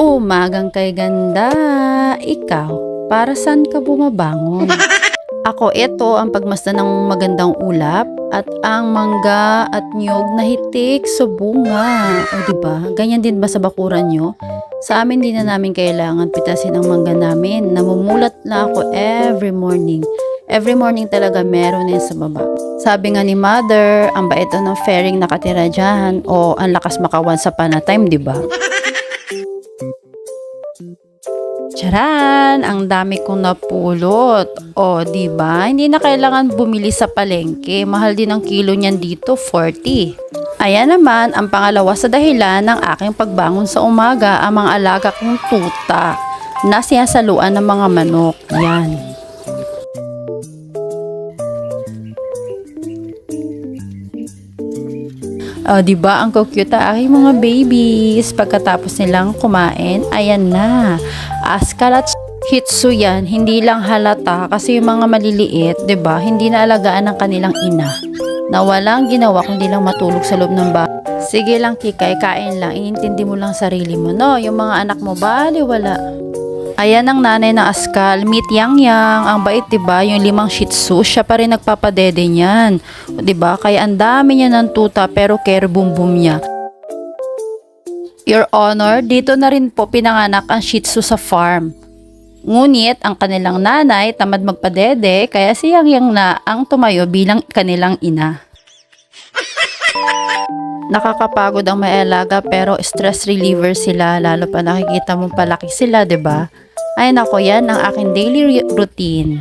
Umagang kay ganda, ikaw, para saan ka bumabangon? Ako, ito ang pagmasdan ng magandang ulap at ang mangga at niyog na hitik sa bunga. O diba? Ganyan din ba sa bakuran nyo? Sa amin din na namin kailangan pitasin ang mangga namin. Namumulat na ako every morning. Every morning talaga meron yan sa baba. Sabi nga ni mother, ang bait ng fairing nakatira dyan o ang lakas makawan sa panatime, diba? Charan! Ang dami kong napulot. O, di ba? Hindi na kailangan bumili sa palengke. Mahal din ang kilo niyan dito, 40. Ayan naman ang pangalawa sa dahilan ng aking pagbangon sa umaga, ang mga alaga kong tuta na sinasaluan ng mga manok. Yan. O, diba ang cute aking mga babies? Pagkatapos nilang kumain, ayan na. Askal at Shih Tzu yan, hindi lang halata kasi yung mga maliliit, diba, hindi na alagaan ng kanilang ina. Na walang ginawa kundi lang matulog sa loob ng bahay. Sige lang Kikay, kain lang, inintindi mo lang sarili mo, no? Yung mga anak mo, bali wala. Ayan ang nanay ng Askal, meet Yang Yang. Ang bait, diba? Yung 5 Shih Tzu, siya pa rin nagpapadede niyan. Diba? Kaya ang dami niya ng tuta pero care boom boom niya. Your Honor, dito na rin po pinanganak ang Shih Tzu sa farm. Ngunit ang kanilang nanay tamad magpadede kaya si Yang Yang na ang tumayo bilang kanilang ina. Nakakapagod ang may alaga pero stress reliever sila, lalo pa nakikita mong palaki sila, 'di ba? Ay nako, yan ang aking daily routine.